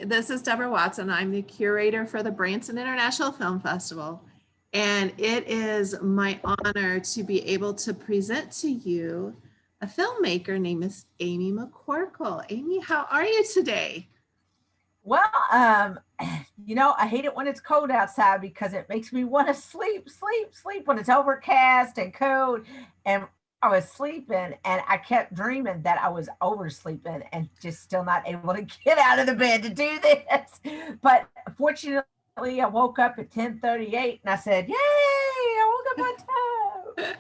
This is Deborah Watson. I'm the curator for the Branson International Film Festival. And it is my honor to be able to present to you a filmmaker named Miss Amy McCorkle. Amy, how are you today? Well, I hate it when it's cold outside because it makes me want to sleep when it's overcast and cold. And I was sleeping and I kept dreaming that I was oversleeping and just still not able to get out of the bed to do this. But fortunately, I woke up at 10:38 and I said, "Yay! I woke up on time."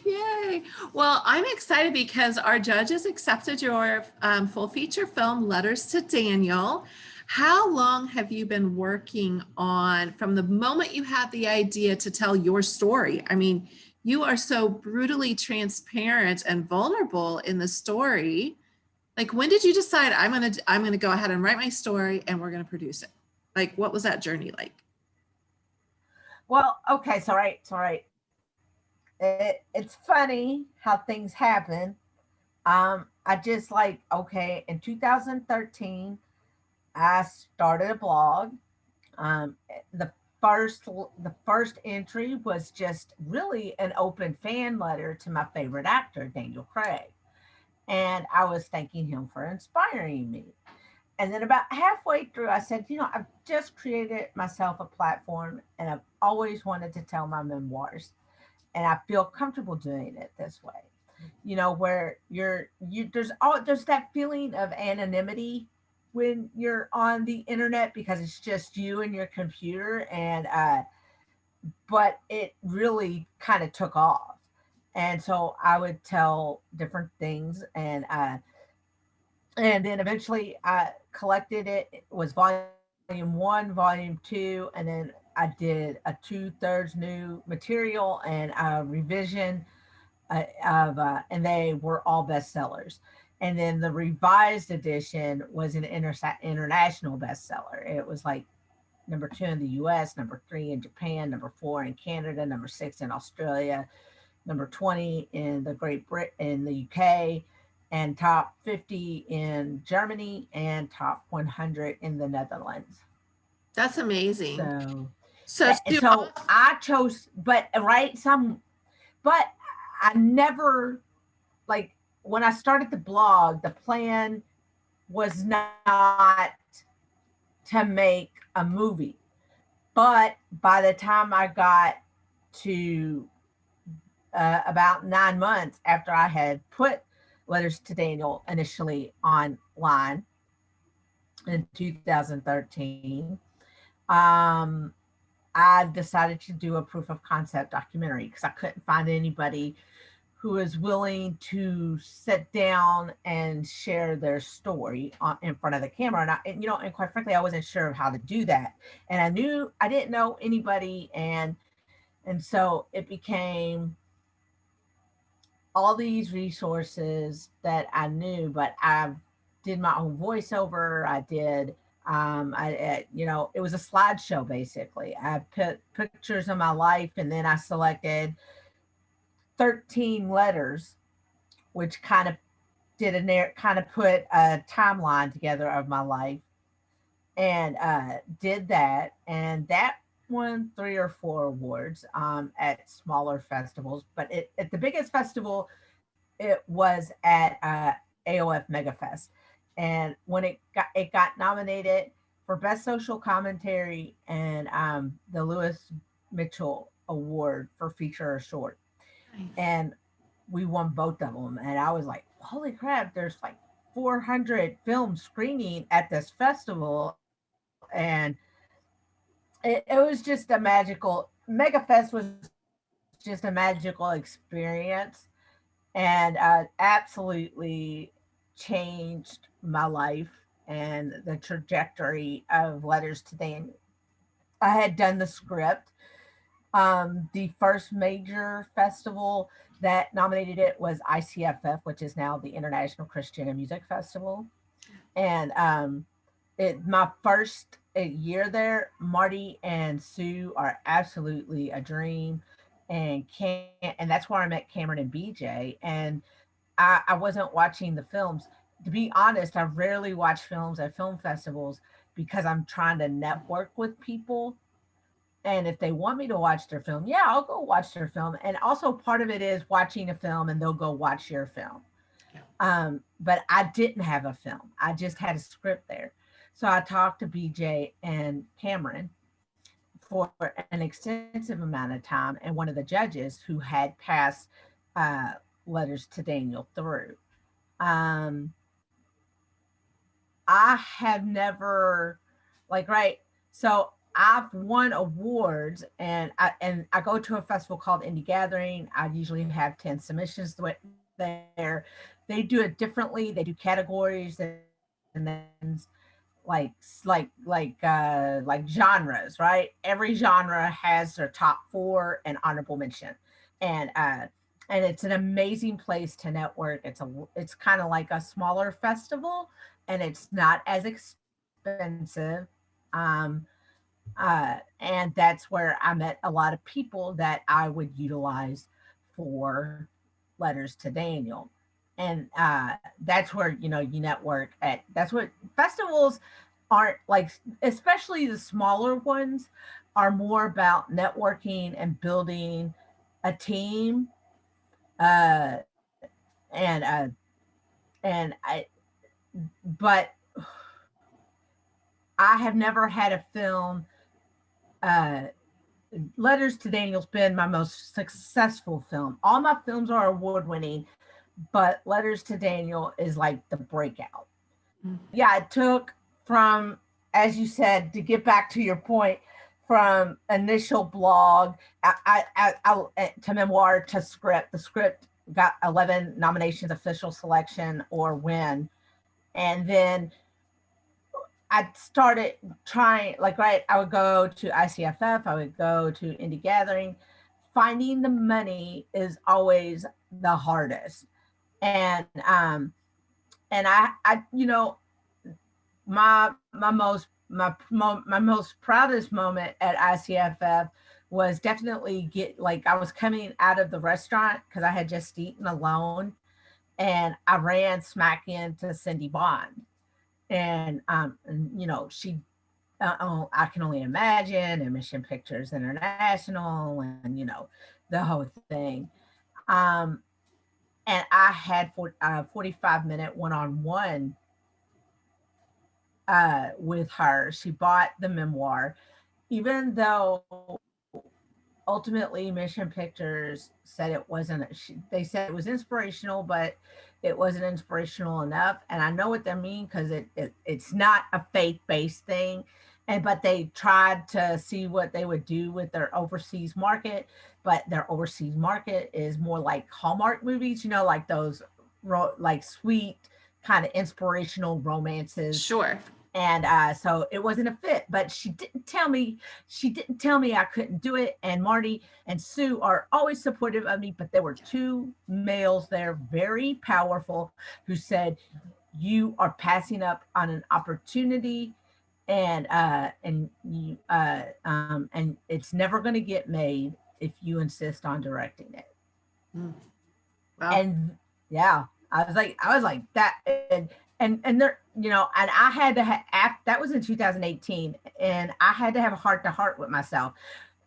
Yay. Well, I'm excited because our judges accepted your full feature film, Letters to Daniel. How long have you been working on from the moment you had the idea to tell your story? I mean, you are so brutally transparent and vulnerable in the story. Like, when did you decide I'm gonna go ahead and write my story and we're gonna produce it? Like, what was that journey like? Well, okay, so right. It's funny how things happen. I just like, okay, in 2013, I started a blog. Um, the the first entry was just really an open fan letter to my favorite actor, Daniel Craig, and I was thanking him for inspiring me. And then about halfway through, I said, I've just created myself a platform, and I've always wanted to tell my memoirs, and I feel comfortable doing it this way. Where there's that feeling of anonymity when you're on the internet because it's just you and your computer, and but it really kind of took off. And so I would tell different things, and then eventually I collected it. It was volume 1, volume 2, and then I did a 2/3 new material and a revision and they were all bestsellers. And then the revised edition was an international bestseller. It was like number 2 in the US, number 3 in Japan, number 4 in Canada, number 6 in Australia, number 20 in the Great Britain, in the UK, and top 50 in Germany, and top 100 in the Netherlands. That's amazing. So, So to so I chose, but right, but I never, like, when I started the blog, the plan was not to make a movie. But by the time I got to about 9 months after I had put Letters to Daniel initially online in 2013, um, I decided to do a proof of concept documentary because I couldn't find anybody who was willing to sit down and share their story in front of the camera. And quite frankly, I wasn't sure of how to do that. And I knew I didn't know anybody. And so it became all these resources that I knew, but I did my own voiceover. I did, it was a slideshow basically. I put pictures of my life, and then I selected 13 letters, which kind of put a timeline together of my life, and did that, and that won 3 or 4 awards at smaller festivals. But at the biggest festival, it was at AOF MegaFest, and when it got nominated for Best Social Commentary and the Lewis Mitchell Award for Feature or Short, nice. and we won both of them. And I was like, holy crap! There's like 400 films screening at this festival, and it was just a magical. MegaFest was just a magical experience, and absolutely changed my life and the trajectory of Letters to Daniel. I had done the script. The first major festival that nominated it was ICFF, which is now the International Christian and Music Festival. And my first year there, Marty and Sue are absolutely a dream, and that's where I met Cameron and BJ. And I wasn't watching the films. to be honest, I rarely watch films at film festivals because I'm trying to network with people. And if they want me to watch their film, yeah, I'll go watch their film. And also part of it is watching a film and they'll go watch your film. Yeah. But I didn't have a film. I just had a script there. So I talked to BJ and Cameron for an extensive amount of time, and one of the judges who had passed uh, letters to Daniel through. Um, I have never, like, right. So I've won awards, and I go to a festival called Indie Gathering. I usually have 10 submissions there. They do it differently. They do categories and then like genres, right? Every genre has their top four and honorable mention, and it's an amazing place to network. It's kind of like a smaller festival, and it's not as expensive. Um, and that's where I met a lot of people that I would utilize for letters to Daniel. And that's where, you network at. That's what festivals aren't like, especially the smaller ones are more about networking and building a team. Uh, and and I, but I have never had a film. Uh, Letters to Daniel's been my most successful film. All my films are award winning, but Letters to Daniel is like the breakout. Mm. Yeah, it took from, as you said, to get back to your point, from initial blog to memoir to script. The script got 11 nominations, official selection, or win. And then I started trying, like, right, I would go to ICFF, I would go to Indie Gathering. Finding the money is always the hardest. And my most proudest moment at ICFF was definitely get like I was coming out of the restaurant because I had just eaten alone, and I ran smack into Cindy Bond, and she oh, I can only imagine, and Mission Pictures International, and the whole thing. Um, and I had 45-minute one-on-one with her. She bought the memoir, even though ultimately Mission Pictures said it wasn't. They said it was inspirational, but it wasn't inspirational enough. And I know what they mean because it's not a faith-based thing. And but they tried to see what they would do with their overseas market, but their overseas market is more like Hallmark movies, like those like sweet kind of inspirational romances. Sure. And so it wasn't a fit, but she didn't tell me I couldn't do it. And Marty and Sue are always supportive of me, but there were two males there, very powerful, who said, you are passing up on an opportunity, and it's never going to get made if you insist on directing it. Mm. Wow. And yeah, I was like that. And there, and I had to that was in 2018, and I had to have a heart to heart with myself.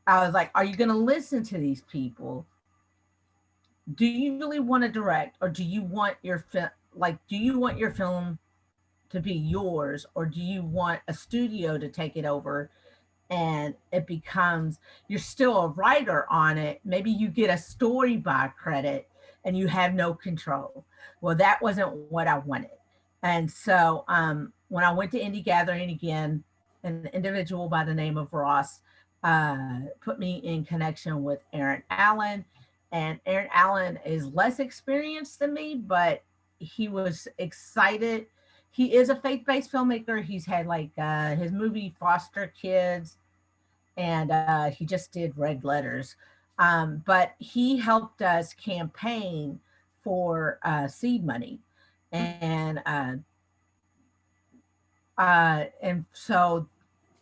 I was like, are you going to listen to these people? Do you really want to direct, or do you want your film, do you want your film to be yours, or do you want a studio to take it over, and it becomes, you're still a writer on it, maybe you get a story by credit and you have no control. Well, that wasn't what I wanted. And so when I went to Indie Gathering again, an individual by the name of Ross put me in connection with Aaron Allen. And Aaron Allen is less experienced than me, but he was excited. He is a faith-based filmmaker. He's had his movie Foster Kids, and he just did Red Letters. But he helped us campaign for seed money. And so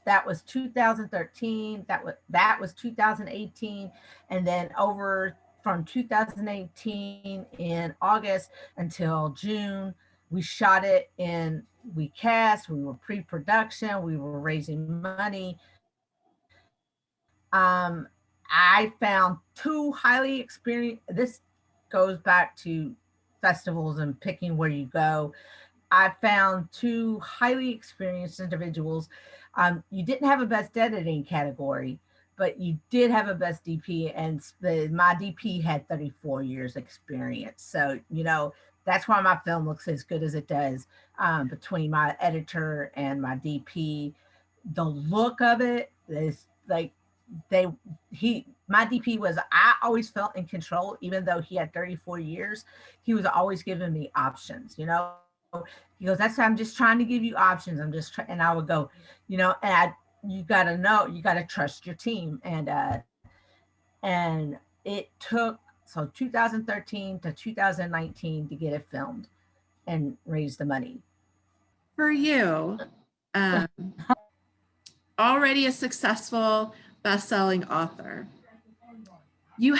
that was 2013. That was 2018, and then over from 2018 in August until June, We shot it in, we cast, we were pre-production, we were raising money. I found two highly experienced, this goes back to festivals and picking where you go. I found two highly experienced individuals. You didn't have a best editing category, but you did have a best DP, and my DP had 34 years experience. So, that's why my film looks as good as it does, between my editor and my DP. The look of it is like, they my DP was, I always felt in control, even though he had 34 years. He was always giving me options. He goes, that's why I'm just trying to give you options. I'm just trying. And I would go, you got to know, you got to trust your team. And it took, so 2013 to 2019 to get it filmed and raise the money. For you, um, already a successful best-selling author, you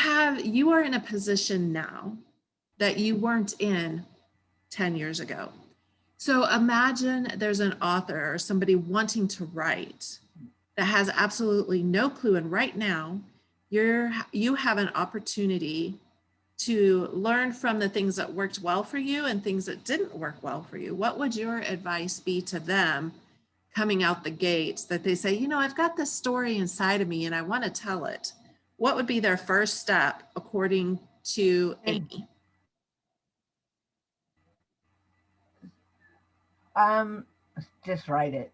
are in a position now that you weren't in 10 years ago. So imagine there's an author or somebody wanting to write that has absolutely no clue, and right now you have an opportunity to learn from the things that worked well for you and things that didn't work well for you. What would your advice be to them coming out the gates, that they say, I've got this story inside of me and I want to tell it? What would be their first step according to Amy? Just write it.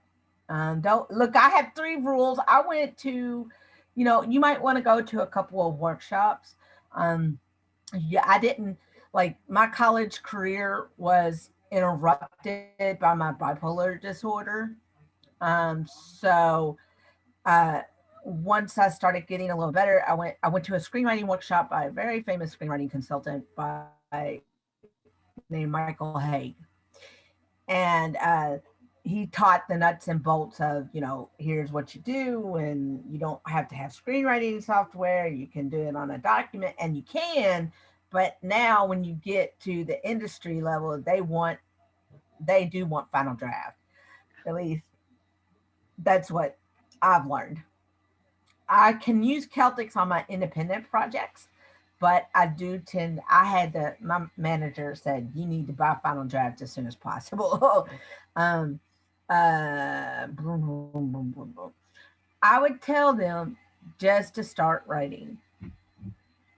Don't look. I have 3 rules. I went to, you might want to go to a couple of workshops. Yeah, I didn't, like, my college career was interrupted by my bipolar disorder. So once I started getting a little better, I went to a screenwriting workshop by a very famous screenwriting consultant named Michael Haig. And he taught the nuts and bolts of, here's what you do, and you don't have to have screenwriting software. You can do it on a document, and you can. But now, when you get to the industry level, they do want final draft. At least that's what I've learned. I can use Celtics on my independent projects, but my manager said, you need to buy final draft as soon as possible. um, boom, boom, boom, boom, boom. I would tell them just to start writing.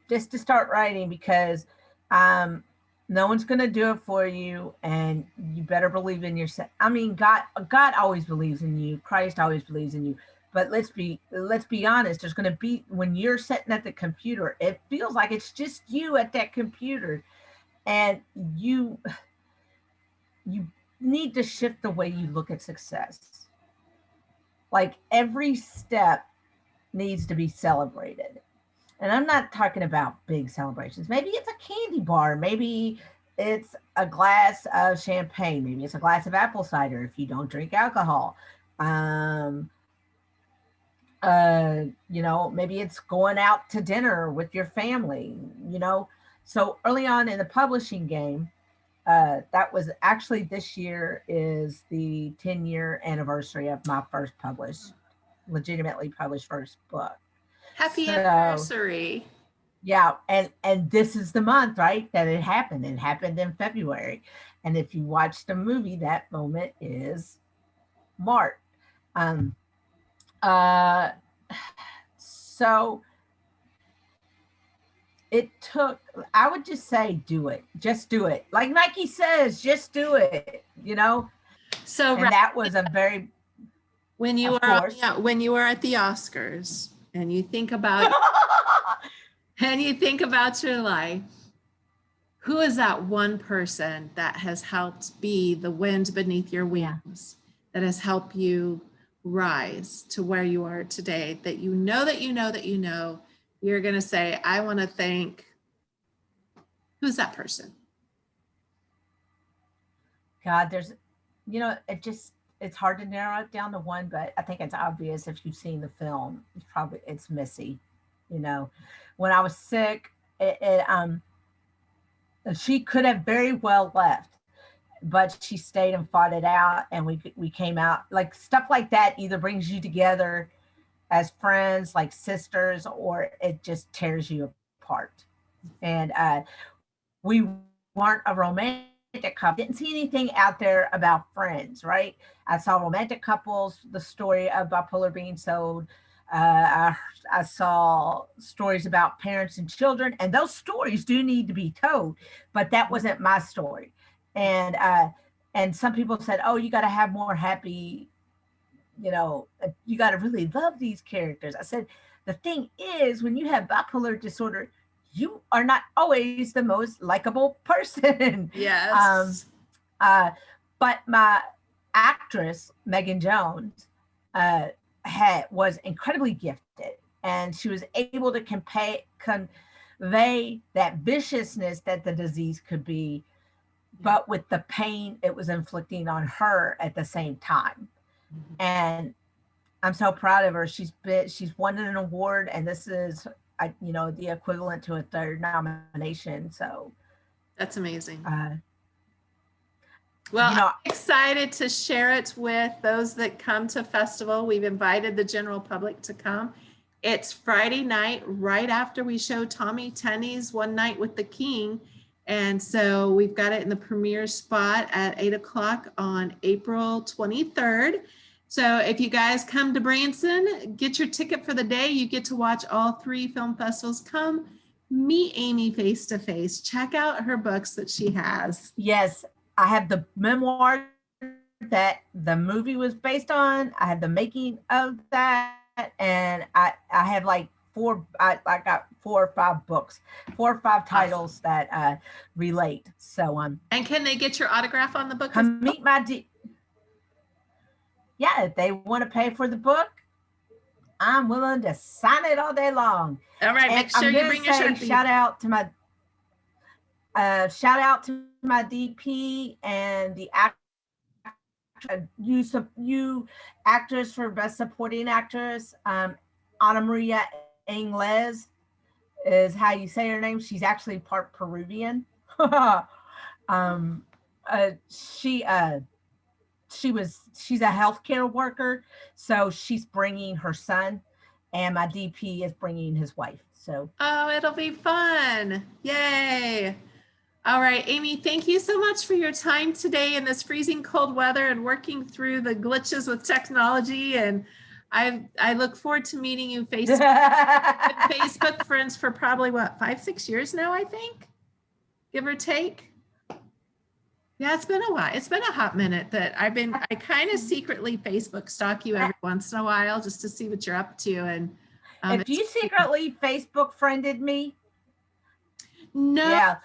Just to start writing, because um, no one's going to do it for you, and you better believe in yourself. I mean, God always believes in you. Christ always believes in you. But let's be honest. There's going to be, when you're sitting at the computer, it feels like it's just you at that computer, and you need to shift the way you look at success. Like, every step needs to be celebrated. And I'm not talking about big celebrations. Maybe it's a candy bar. Maybe it's a glass of champagne. Maybe it's a glass of apple cider if you don't drink alcohol. Um, maybe it's going out to dinner with your family. So early on in the publishing game, that was actually, this year is the 10-year anniversary of my first legitimately published first book. Happy So, anniversary. yeah, and this is the month, right, that it happened. It happened in February. And if you watch the movie, that moment is March. Um, uh, so it took, I would just say, do it. Just do it. Like Nike says, just do it. So And that was a very, when you of are course. when you are at the Oscars and you think about your life, who is that one person that has helped be the wind beneath your wings, that has helped you rise to where you are today, that you're going to say, I want to thank? Who's that person? God, it's hard to narrow it down to one, but I think it's obvious if you've seen the film. It's Missy. When I was sick, she could have very well left. but she stayed and fought it out, and we came out. Like stuff like that either brings you together as friends, like sisters, or it just tears you apart. And we weren't a romantic couple. Didn't see anything out there about friends, right? I saw romantic couples, the story of bipolar being sold. I saw stories about parents and children, and those stories do need to be told, but that wasn't my story. And some people said, "Oh, you got to have more happy, you got to really love these characters." I said, "The thing is, when you have bipolar disorder, you are not always the most likable person." Yes. But my actress, Megan Jones, was incredibly gifted, and she was able to convey that viciousness that the disease could be, but with the pain it was inflicting on her at the same time. And I'm so proud of her. She's won an award, and this is, the equivalent to a third nomination. So that's amazing. Well, I'm excited to share it with those that come to festival. We've invited the general public to come. It's Friday night, right after we show Tommy Tenney's One Night with the King. And so we've got it in the premiere spot at 8 o'clock on April 23rd. So if you guys come to Branson, get your ticket for the day. You get to watch all 3 film festivals. Come meet Amy face to face. Check out her books that she has. Yes, I have the memoir that the movie was based on. I have the making of that, and I have like I got 4 or 5 books, 4 or 5 titles that relate. So and can they get your autograph on the book? Come meet my yeah, if they want to pay for the book, I'm willing to sign it all day long. All right, and make sure you bring your Sharpie. Shout out to my DP and the you actress for Best Supporting Actress. Ana Maria Ingles is how you say her name. She's actually part Peruvian. She's a healthcare worker, so she's bringing her son, and my DP is bringing his wife. So it'll be fun. Yay. All right, Amy, thank you so much for your time today in this freezing cold weather and working through the glitches with technology. And I look forward to meeting you face to face. Facebook friends for probably 5-6 years now, I think, give or take. Yeah, it's been a while. It's been a hot minute that I kind of secretly Facebook stalk you every once in a while just to see what you're up to. And if you secretly Facebook friended me, no, yeah.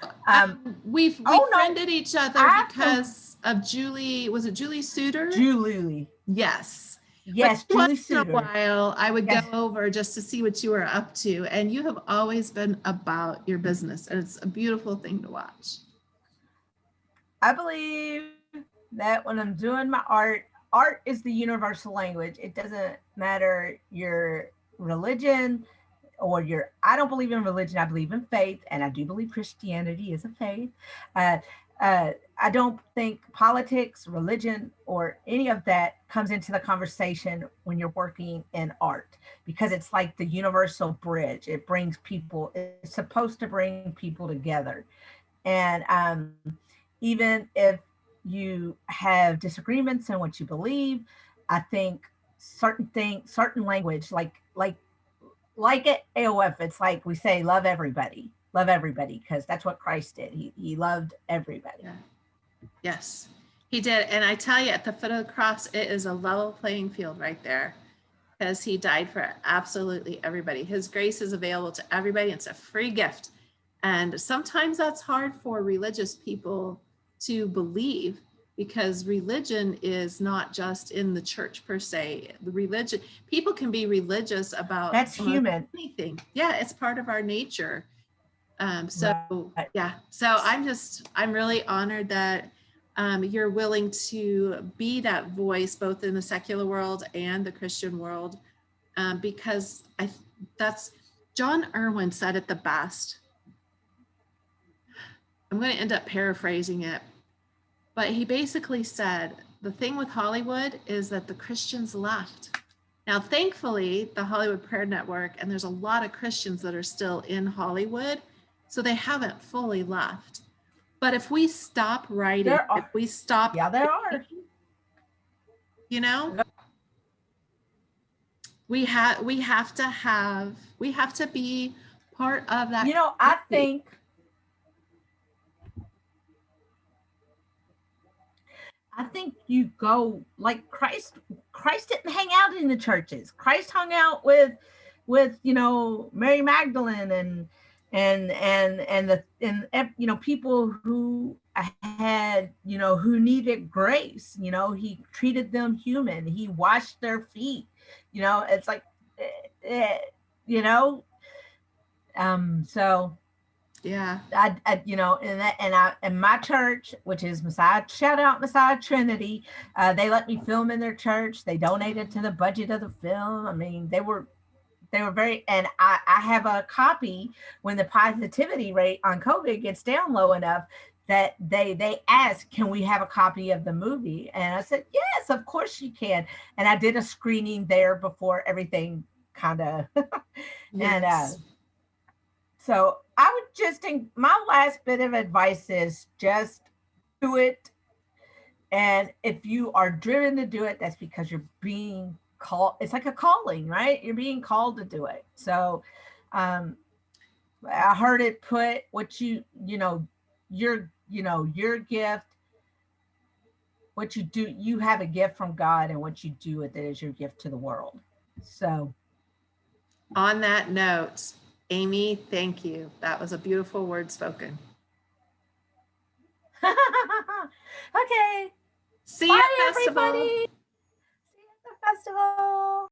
we friended each other because of Julie. Was it Julie Suter? Julie. Yes. Yes, but Julie once Suter. in a while, I would go over just to see what you were up to, and you have always been about your business, and it's a beautiful thing to watch. I believe that when I'm doing my art is the universal language. It doesn't matter your religion or I don't believe in religion. I believe in faith, and I do believe Christianity is a faith. I don't think politics, religion, or any of that comes into the conversation when you're working in art, because it's like the universal bridge. It brings people, it's supposed to bring people together. And even if you have disagreements in what you believe, I think certain language, like at AOF, it's like we say, love everybody, because that's what Christ did. He loved everybody. Yeah. Yes, he did. And I tell you, at the foot of the cross, it is a level playing field right there, because he died for absolutely everybody. His grace is available to everybody. It's a free gift. And sometimes that's hard for religious people to believe, because religion is not just in the church per se. The religion, people can be religious about that's human. Anything. Yeah, it's part of our nature. So I'm really honored that you're willing to be that voice both in the secular world and the Christian world, because that's John Irwin said it the best. I'm going to end up paraphrasing it, But he basically said the thing with Hollywood is that the Christians left. Now, thankfully, the Hollywood Prayer Network, and there's a lot of Christians that are still in Hollywood, so they haven't fully left. But if we stop writing, if we stop, there are. You know, we have to be part of that. You know, I think you go like Christ didn't hang out in the churches. Christ hung out with Mary Magdalene and people who had who needed grace. He treated them human. He washed their feet. It's like so yeah, in my church, which is Messiah, shout out Messiah Trinity, they let me film in their church. They donated to the budget of the film. I mean, they were very, and I have a copy when the positivity rate on COVID gets down low enough that they asked, can we have a copy of the movie? And I said, yes, of course you can. And I did a screening there before everything kind of, yes. and so I would just think my last bit of advice is just do it. And if you are driven to do it, that's because you're being called. It's like a calling, right? You're being called to do it. So I heard it put what your gift, what you do, you have a gift from God, and what you do with it is your gift to the world. So on that note, Amy, thank you. That was a beautiful word spoken. Okay. See you at the festival. Everybody. See you at the festival.